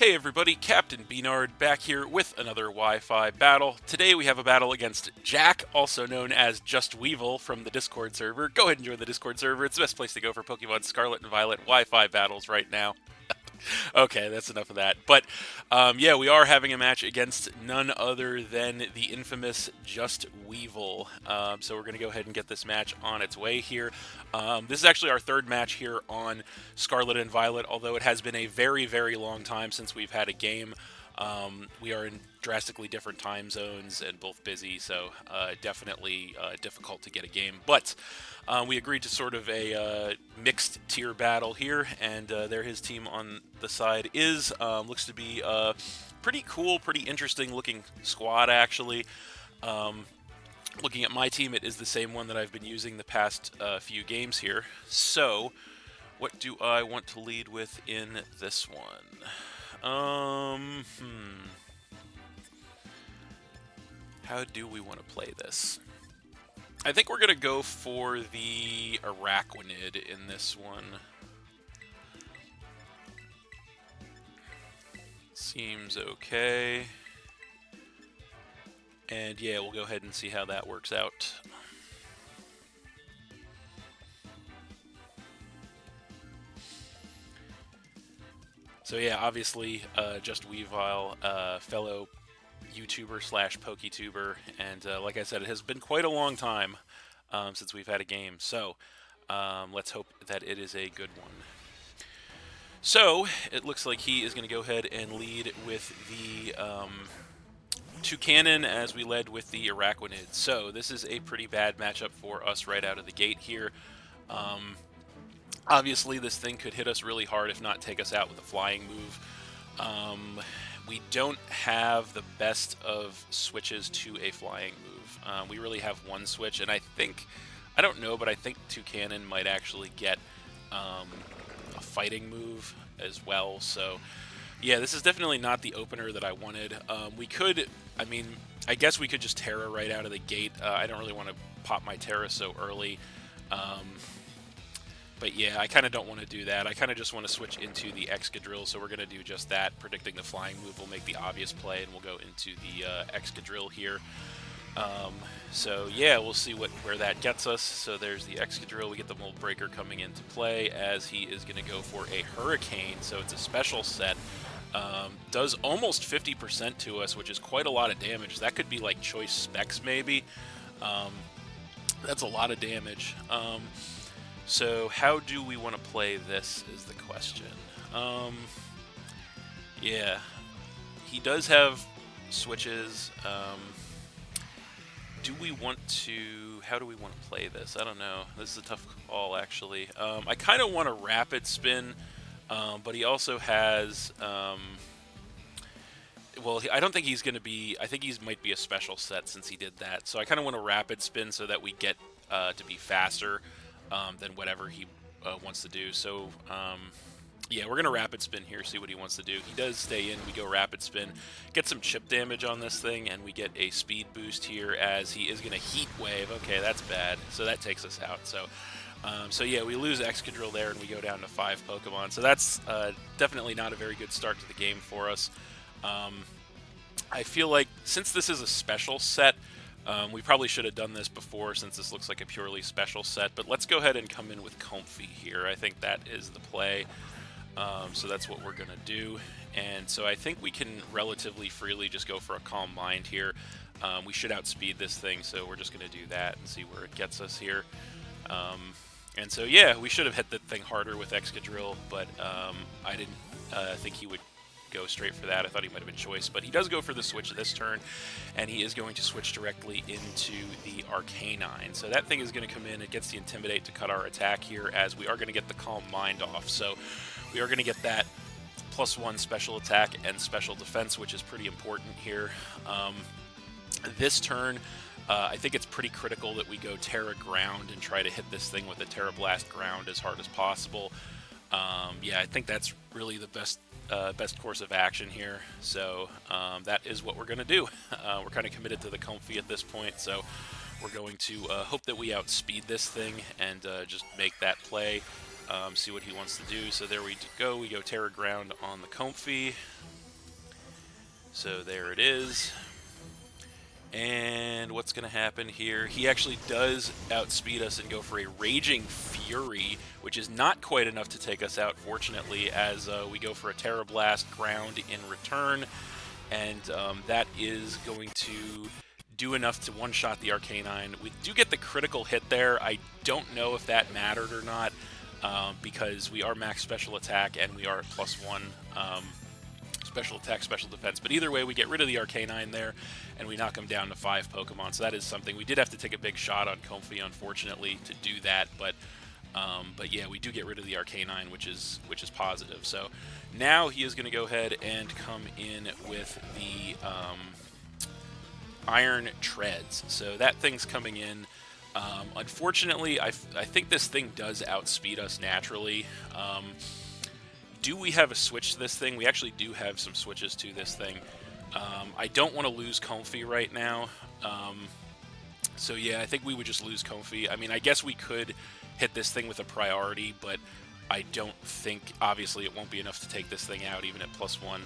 Hey everybody, Captain B-Nard back here with another Wi-Fi battle. Today we have a battle against Jack, also known as JustWeavile from the Discord server. Go ahead and join the Discord server. It's the best place to go for Pokemon Scarlet and Violet Wi-Fi battles right now. Okay, that's enough of that. But yeah, we are having a match against none other than the infamous JustWeavile. So we're going to go ahead and get this match on its way here. This is actually our third match here on Scarlet and Violet, although it has been a very, very long time since we've had a game. We are in drastically different time zones and both busy, so definitely difficult to get a game. But we agreed to sort of a mixed tier battle here, and there his team on the side is. Looks to be a pretty cool, pretty interesting looking squad, actually. Looking at my team, it is the same one that I've been using the past few games here. So, what do I want to lead with in this one? How do we want to play this? I think we're going to go for the Araquanid in this one. Seems okay. And yeah, we'll go ahead and see how that works out. So yeah, obviously, JustWeavile, fellow YouTuber slash PokeTuber, and like I said, it has been quite a long time since we've had a game. So let's hope that it is a good one. So it looks like he is going to go ahead and lead with the Toucanon as we led with the Araquanid. So this is a pretty bad matchup for us right out of the gate here. Obviously, this thing could hit us really hard, if not take us out with a flying move. We don't have the best of switches to a flying move. We really have one switch, and I don't know, but I think Toucanon might actually get a fighting move as well. So, yeah, this is definitely not the opener that I wanted. I guess we could just Terra right out of the gate. I don't really want to pop my Terra so early. But yeah, I kind of don't want to do that. I kind of just want to switch into the Excadrill, so we're going to do just that. Predicting the flying move will make the obvious play, and we'll go into the Excadrill here. So yeah, we'll see where that gets us. So there's the Excadrill. We get the Mold Breaker coming into play as he is going to go for a Hurricane, so it's a special set. Does almost 50% to us, which is quite a lot of damage. That could be like Choice Specs maybe. That's a lot of damage. So how do we want to play this is the question. Yeah, he does have switches. How do we want to play this? I don't know. This is a tough call, actually. I kind of want to Rapid Spin, but he also has... well, I don't think he's going to be... I think he might be a special set since he did that. So I kind of want to Rapid Spin so that we get to be faster than whatever he wants to do. So, yeah, we're going to Rapid Spin here, see what he wants to do. He does stay in. We go Rapid Spin, get some chip damage on this thing, and we get a speed boost here as he is going to Heat Wave. Okay, that's bad. So that takes us out. So yeah, we lose Excadrill there, and we go down to 5 Pokemon. So that's definitely not a very good start to the game for us. I feel like since this is a special set, we probably should have done this before since this looks like a purely special set, but let's go ahead and come in with Comfy here. I think that is the play. So that's what we're going to do. And so I think we can relatively freely just go for a Calm Mind here. We should outspeed this thing, so we're just going to do that and see where it gets us here. And so, yeah, we should have hit the thing harder with Excadrill, but I didn't think he would go straight for that. I thought he might have been Choice, but he does go for the switch this turn, and he is going to switch directly into the Arcanine. So that thing is going to come in. It gets the Intimidate to cut our attack here, as we are going to get the Calm Mind off. So we are going to get that +1 special attack and special defense, which is pretty important here. This turn, I think it's pretty critical that we go Terra Ground and try to hit this thing with a Terra Blast Ground as hard as possible. Yeah, I think that's really the best course of action here. So that is what we're going to do. We're kind of committed to the Comfy at this point, so we're going to hope that we outspeed this thing and just make that play, see what he wants to do. So there we go. We go Terra Ground on the Comfy. So there it is. And what's going to happen here? He actually does outspeed us and go for a Raging Fury, which is not quite enough to take us out, fortunately, as we go for a Terra Blast ground in return. And that is going to do enough to one-shot the Arcanine. We do get the critical hit there. I don't know if that mattered or not, because we are max special attack and we are at +1 special attack, special defense. But either way, we get rid of the Arcanine there, and we knock him down to 5 Pokemon. So that is something. We did have to take a big shot on Comfey, unfortunately, to do that. But yeah, we do get rid of the Arcanine, which is positive. So now he is going to go ahead and come in with the Iron Treads. So that thing's coming in. Unfortunately, I think this thing does outspeed us naturally. Do we have a switch to this thing? We actually do have some switches to this thing. I don't want to lose Comfey right now. So yeah, I think we would just lose Comfey. I mean, I guess we could hit this thing with a priority, but I don't think, obviously, it won't be enough to take this thing out, even at +1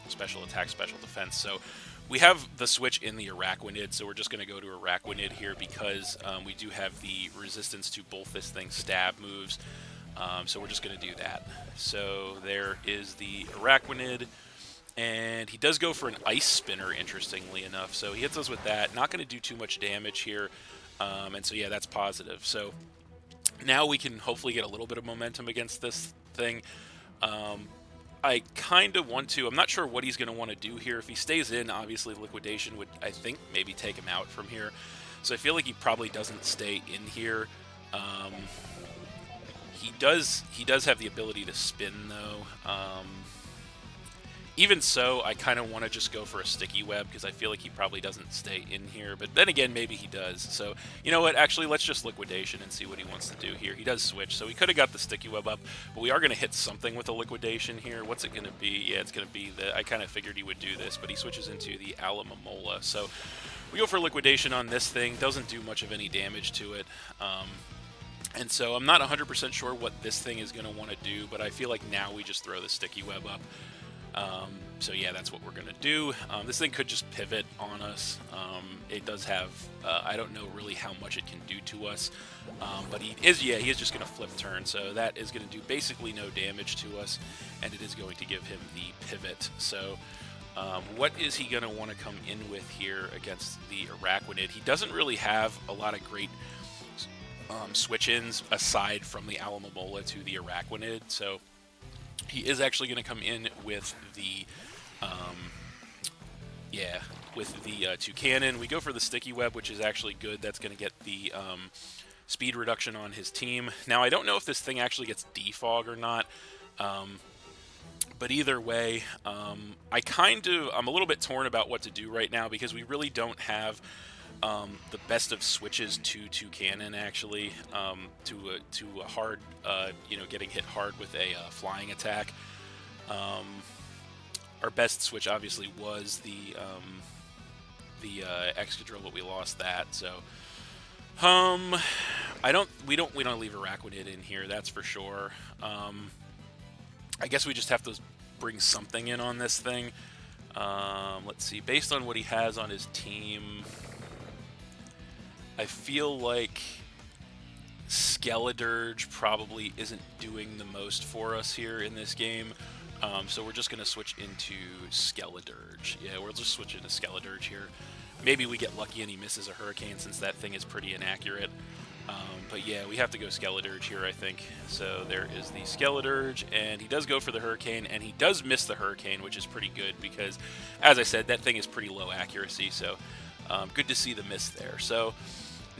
special attack, special defense. So we have the switch in the Araquanid, so we're just going to go to Araquanid here because we do have the resistance to both this thing's stab moves. So we're just going to do that. So there is the Araquanid, and he does go for an Ice Spinner, interestingly enough. So he hits us with that. Not going to do too much damage here, and so yeah, that's positive. So now we can hopefully get a little bit of momentum against this thing. I kind of want to. I'm not sure what he's going to want to do here. If he stays in, obviously Liquidation would, I think, maybe take him out from here. So I feel like he probably doesn't stay in here. He does have the ability to spin, though. Even so, I kind of want to just go for a Sticky Web, because I feel like he probably doesn't stay in here. But then again, maybe he does. So, you know what? Actually, let's just Liquidation and see what he wants to do here. He does switch, so we could have got the Sticky Web up, but we are going to hit something with a Liquidation here. What's it going to be? Yeah, it's going to be the... I kind of figured he would do this, but he switches into the Alomomola. So we go for Liquidation on this thing. Doesn't do much of any damage to it. And so I'm not 100% sure what this thing is going to want to do, but I feel like now we just throw the Sticky Web up. So yeah, that's what we're going to do. This thing could just pivot on us. It does have, I don't know really how much it can do to us, but he is just going to flip turn. So that is going to do basically no damage to us, and it is going to give him the pivot. So what is he going to want to come in with here against the Araquanid? He doesn't really have a lot of great switch-ins aside from the Alomomola to the Araquanid, so he is actually going to come in with the Toucannon. We go for the Sticky Web, which is actually good. That's going to get the speed reduction on his team. Now, I don't know if this thing actually gets Defog or not, but either way, I'm a little bit torn about what to do right now, because we really don't have the best of switches to Toucannon, actually, to a hard, getting hit hard with a flying attack. Our best switch obviously was the Excadrill, but we lost that. So, we don't leave Araquanid in here, that's for sure. I guess we just have to bring something in on this thing. Let's see, based on what he has on his team, I feel like Skeledirge probably isn't doing the most for us here in this game. So we're just going to switch into Skeledirge. Yeah, we'll just switch into Skeledirge here. Maybe we get lucky and he misses a Hurricane, since that thing is pretty inaccurate. But yeah, we have to go Skeledirge here, I think. So there is the Skeledirge, and he does go for the Hurricane, and he does miss the Hurricane, which is pretty good because, as I said, that thing is pretty low accuracy. So good to see the miss there. So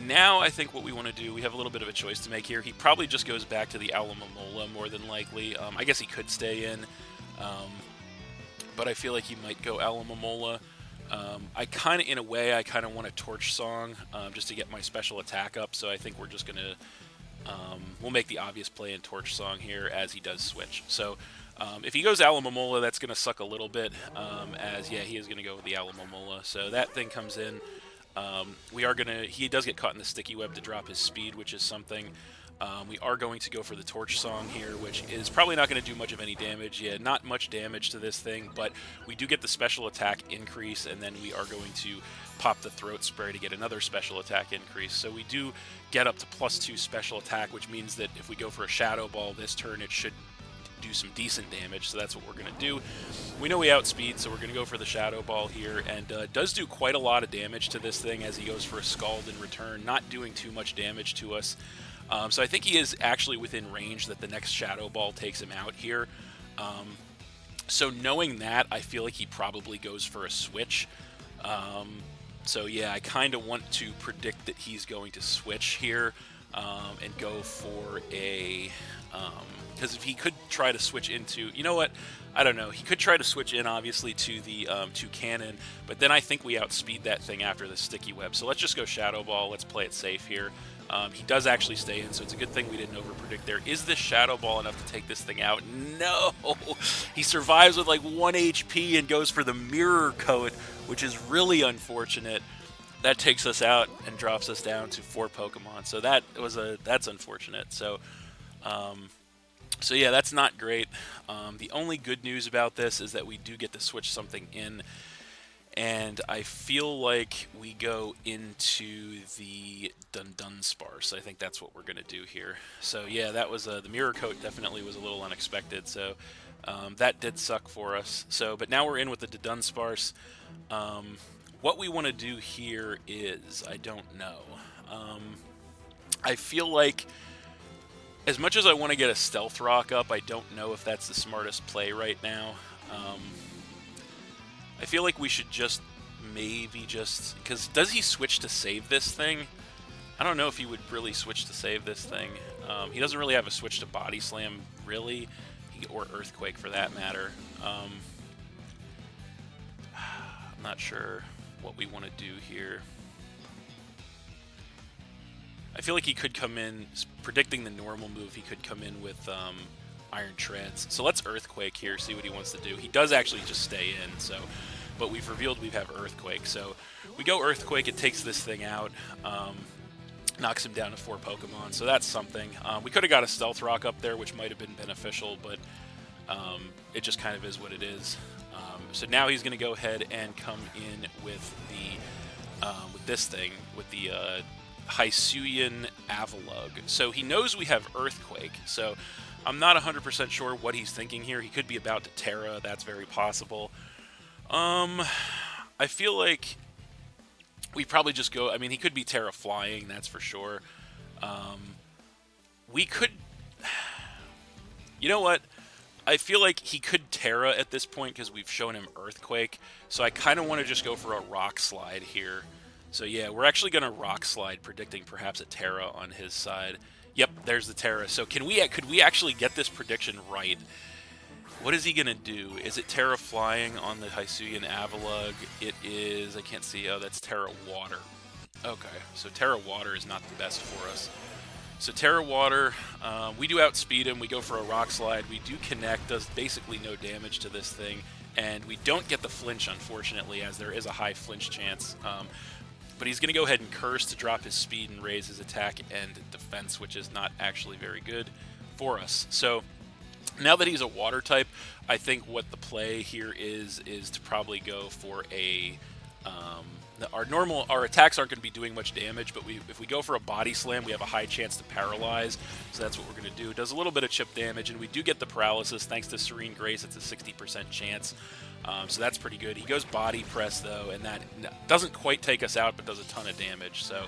now I think what we want to do, we have a little bit of a choice to make here. He probably just goes back to the Alomomola more than likely. I guess he could stay in, but I feel like he might go Alomomola. In a way, I kind of want a Torch Song just to get my special attack up. So I think we're just going to, we'll make the obvious play in Torch Song here as he does switch. So if he goes Alomomola, that's going to suck a little bit, he is going to go with the Alomomola. So that thing comes in. He does get caught in the Sticky Web to drop his speed, which is something. We are going to go for the Torch Song here, which is probably not going to do much of any damage. Yeah, not much damage to this thing, but we do get the special attack increase, and then we are going to pop the Throat Spray to get another special attack increase. So we do get up to +2 special attack, which means that if we go for a Shadow Ball this turn, it should do some decent damage, so that's what we're going to do. We know we outspeed, so we're going to go for the Shadow Ball here, and does do quite a lot of damage to this thing as he goes for a Scald in return, not doing too much damage to us. So I think he is actually within range that the next Shadow Ball takes him out here. So knowing that, I feel like he probably goes for a switch. So yeah, I kind of want to predict that he's going to switch here and go for a... because if he could try to switch into... You know what? I don't know. He could try to switch in, obviously, to the to Cannon, but then I think we outspeed that thing after the Sticky Web. So let's just go Shadow Ball. Let's play it safe here. He does actually stay in, so it's a good thing we didn't overpredict there. Is this Shadow Ball enough to take this thing out? No! He survives with like 1 HP and goes for the Mirror Coat, which is really unfortunate. That takes us out and drops us down to 4 Pokemon. So that's unfortunate. So yeah, that's not great. The only good news about this is that we do get to switch something in. And I feel like we go into the Dunsparce. I think that's what we're going to do here. So yeah, that was the Mirror Coat definitely was a little unexpected. So that did suck for us. So, but now we're in with the Dunsparce. What we want to do here is, I don't know. I feel like as much as I want to get a Stealth Rock up, I don't know if that's the smartest play right now. I feel like we should just because does he switch to save this thing? I don't know if he would really switch to save this thing. He doesn't really have a switch to Body Slam, really, or Earthquake for that matter. I'm not sure what we want to do here. I feel like he could come in, predicting the normal move, he could come in with Iron Treads. So let's Earthquake here, see what he wants to do. He does actually just stay in, so, but we've revealed we have Earthquake. So we go Earthquake, it takes this thing out, knocks him down to 4 Pokemon, so that's something. We could have got a Stealth Rock up there, which might have been beneficial, but it just kind of is what it is. So now he's going to go ahead and come in with the with this thing, with the Hisuian Avalugg. So he knows we have Earthquake, so I'm not 100% sure what he's thinking here. He could be about to Terra, that's very possible. I feel like we probably just go, I mean, he could be Terra Flying, that's for sure. We could, you know what? I feel like he could Terra at this point because we've shown him Earthquake, so I kind of want to just go for a Rock Slide here. So yeah, we're actually going to Rock Slide, predicting perhaps a Terra on his side. Yep, there's the Terra. So could we actually get this prediction right? What is he going to do? Is it Terra Flying on the Hisuian Avalugg? It is, I can't see, oh, that's Terra Water. Okay, so Terra Water is not the best for us. So Terra Water, we do outspeed him, we go for a Rock Slide, we do connect, does basically no damage to this thing, and we don't get the flinch, unfortunately, as there is a high flinch chance. But he's going to go ahead and Curse to drop his speed and raise his attack and defense, which is not actually very good for us. So now that he's a water type, I think what the play here is to probably go for a... Our attacks aren't going to be doing much damage, but if we go for a Body Slam, we have a high chance to paralyze, so that's what we're going to do. It does a little bit of chip damage, and we do get the paralysis thanks to Serene Grace. It's a 60% chance, so that's pretty good. He goes Body Press, though, and that doesn't quite take us out, but does a ton of damage, so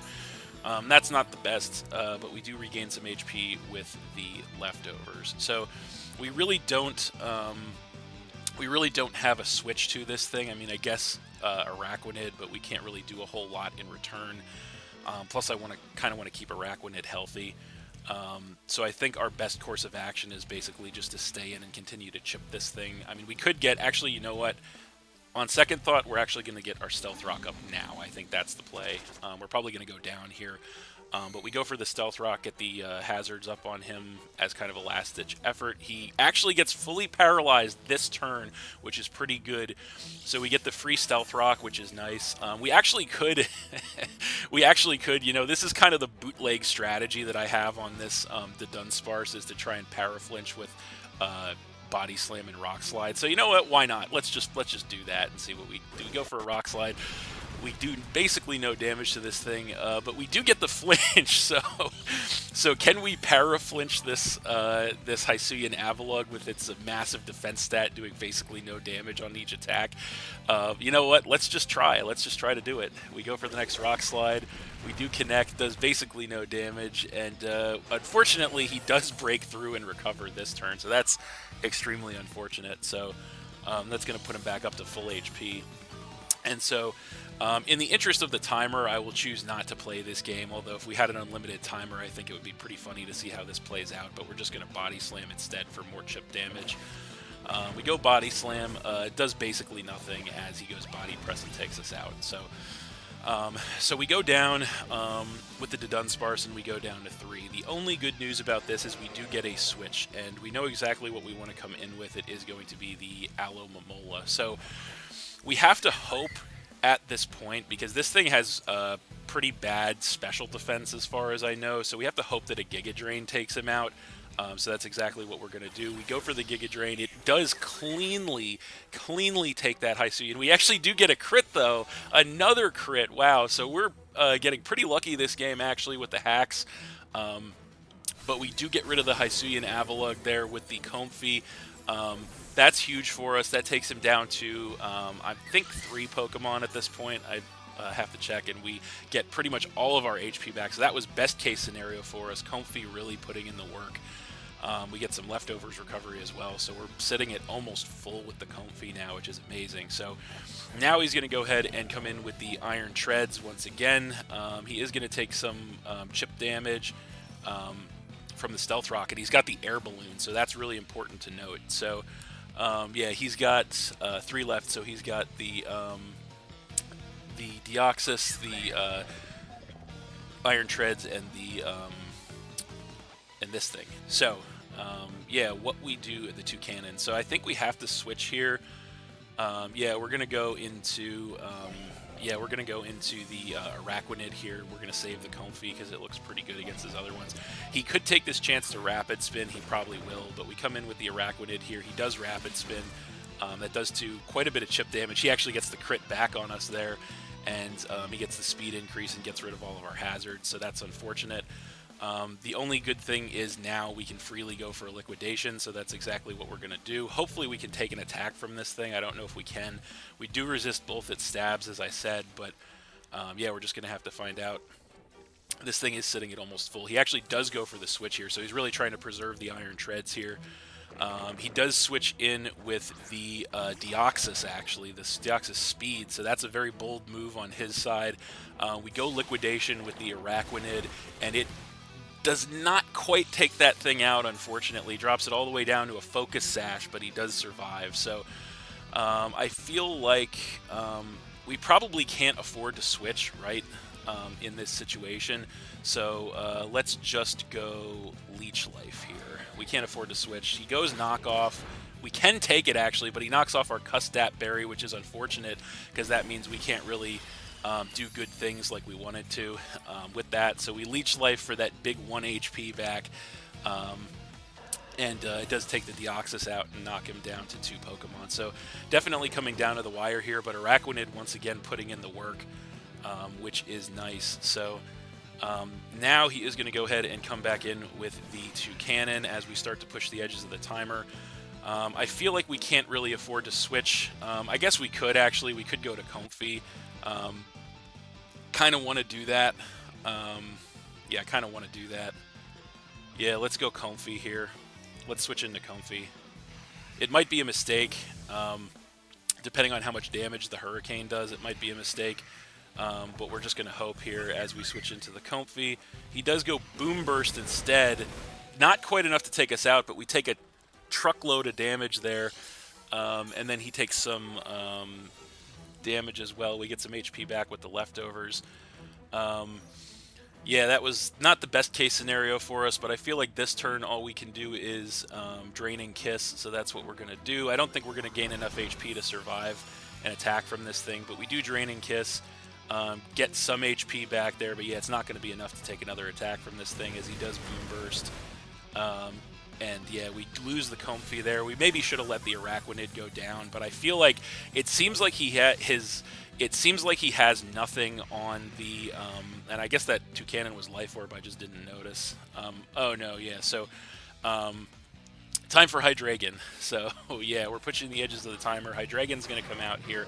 that's not the best, but we do regain some HP with the leftovers. So we really don't have a switch to this thing. I mean, I guess Araquanid, but we can't really do a whole lot in return. Plus, I kind of want to keep Araquanid healthy. So I think our best course of action is basically just to stay in and continue to chip this thing. I mean, we could get, actually, you know what? On second thought, we're actually going to get our Stealth Rock up now. I think that's the play. We're probably going to go down here. But we go for the Stealth Rock, get the hazards up on him as kind of a last-ditch effort. He actually gets fully paralyzed this turn, which is pretty good. So we get the free Stealth Rock, which is nice. We actually could, you know, this is kind of the bootleg strategy that I have on this, the Dunsparce, is to try and para-flinch with Body Slam and Rock Slide. So you know what? Why not? Let's just do that and see what we do. We go for a Rock Slide. We do basically no damage to this thing, but we do get the flinch. So can we para-flinch this this Hisuian Avalugg with its massive defense stat, doing basically no damage on each attack? You know what? Let's just try. Let's just try to do it. We go for the next Rock Slide. We do connect, does basically no damage, and unfortunately he does break through and recover this turn, so that's extremely unfortunate. So that's going to put him back up to full HP. And so, in the interest of the timer, I will choose not to play this game, although if we had an unlimited timer, I think it would be pretty funny to see how this plays out, but we're just going to Body Slam instead for more chip damage. We go Body Slam. It does basically nothing as he goes Body Press and takes us out. So we go down with the Dunsparce, and we go down to 3. The only good news about this is we do get a switch, and we know exactly what we want to come in with. It is going to be the Aloe Momola. So we have to hope at this point, because this thing has pretty bad special defense as far as I know, so we have to hope that a Giga Drain takes him out. So that's exactly what we're going to do. We go for the Giga Drain. It does cleanly take that Hisuian. We actually do get a crit, though. Another crit. Wow. So we're getting pretty lucky this game, actually, with the hacks. But we do get rid of the Hisuian Avalugg there with the Comfey. That's huge for us. That takes him down to, I think, 3 Pokemon at this point. I have to check, and we get pretty much all of our HP back. So that was best case scenario for us. Comfey really putting in the work. We get some leftovers recovery as well, so we're sitting at almost full with the Comfey now, which is amazing. So now he's going to go ahead and come in with the Iron Treads once again. He is going to take some chip damage from the Stealth Rock, and he's got the Air Balloon, so that's really important to note. So yeah, he's got 3 left, so he's got the Deoxys, the Iron Treads, and this thing. So yeah, what we do at the 2 cannons. So I think we have to switch here. Yeah, we're gonna go into the Araquanid here. We're gonna save the Comfey because it looks pretty good against his other ones. He could take this chance to Rapid Spin. He probably will, but we come in with the Araquanid here. He does Rapid Spin. That does do quite a bit of chip damage. He actually gets the crit back on us there, and he gets the speed increase and gets rid of all of our hazards, so that's unfortunate. The only good thing is now we can freely go for a liquidation, so that's exactly what we're going to do. Hopefully we can take an attack from this thing. I don't know if we can. We do resist both its stabs, as I said, but yeah, we're just going to have to find out. This thing is sitting at almost full. He actually does go for the switch here, so he's really trying to preserve the Iron Treads here. He does switch in with the Deoxys, actually, the Deoxys Speed, so that's a very bold move on his side. We go Liquidation with the Araquanid, and it does not quite take that thing out, unfortunately. Drops it all the way down to a Focus Sash, but he does survive. So I feel like we probably can't afford to switch, right, in this situation. So let's just go Leech Life here. We can't afford to switch. He goes Knockoff. We can take it, actually, but he knocks off our Custat Berry, which is unfortunate because that means we can't really do good things like we wanted to with that. So we Leech Life for that big 1 HP back, and it does take the Deoxys out and knock him down to 2 Pokemon. So definitely coming down to the wire here, but Araquanid once again putting in the work, which is nice. So now he is going to go ahead and come back in with the 2 Cannon as we start to push the edges of the timer. I feel like we can't really afford to switch. I guess we could, actually. We could go to Comfey. Kind of want to do that. Yeah, kind of want to do that. Yeah, let's go Comfey here. Let's switch into Comfey. It might be a mistake. Depending on how much damage the Hurricane does, it might be a mistake. But we're just going to hope here as we switch into the Comfey. He does go Boom Burst instead. Not quite enough to take us out, but we take a truckload of damage there. And then he takes some damage as well. We get some HP back with the leftovers. Yeah, that was not the best case scenario for us, but I feel like this turn all we can do is Drain and Kiss, so that's what we're going to do. I don't think we're going to gain enough HP to survive an attack from this thing, but we do Drain and Kiss, get some HP back there, but yeah, it's not going to be enough to take another attack from this thing as he does Boom Burst. And yeah, we lose the Comfey there. We maybe should have let the Araquanid go down, but I feel like it seems like he had his... It seems like he has nothing on the, and I guess that Toucannon was Life Orb, I just didn't notice. Oh no, yeah, so, time for Hydreigon. So, yeah, we're pushing the edges of the timer. Hydreigon's going to come out here,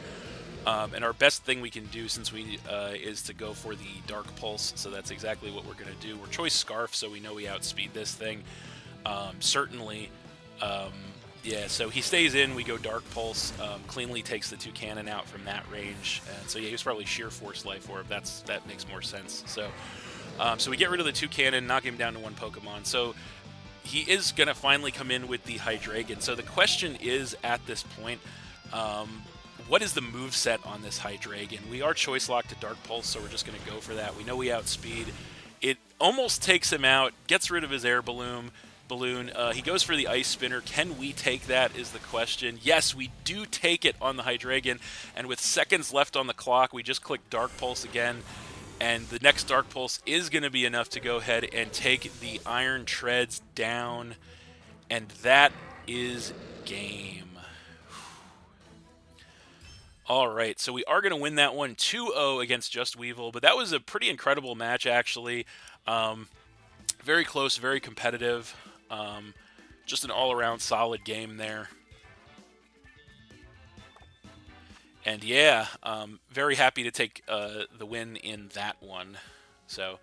and our best thing we can do since we, is to go for the Dark Pulse, so that's exactly what we're going to do. We're Choice Scarf, so we know we outspeed this thing, certainly. Yeah, so he stays in, we go Dark Pulse, cleanly takes the Toucannon out from that range, and so yeah, he was probably Sheer Force Life Orb, that makes more sense. So so we get rid of the Toucannon, knock him down to one Pokemon, so he is going to finally come in with the Hydreigon. So the question is, at this point, what is the moveset on this Hydreigon? We are Choice Locked to Dark Pulse, so we're just going to go for that. We know we outspeed. It almost takes him out, gets rid of his Air Balloon. He goes for the Ice Spinner. Can we take that is the question. Yes, we do take it on the Hydreigon, and with seconds left on the clock, we just click Dark Pulse again, and the next Dark Pulse is going to be enough to go ahead and take the Iron Treads down, and that is game. All right, so we are going to win that one 2-0 against JustWeavile, but that was a pretty incredible match, actually. Very close, very competitive. Just an all-around solid game there. And yeah, very happy to take the win in that one. So,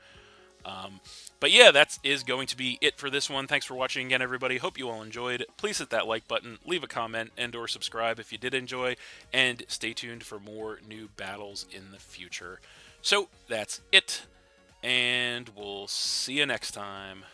but yeah, that is going to be it for this one. Thanks for watching again, everybody. Hope you all enjoyed. Please hit that like button, leave a comment, and or subscribe if you did enjoy, and stay tuned for more new battles in the future. So, that's it, and we'll see you next time.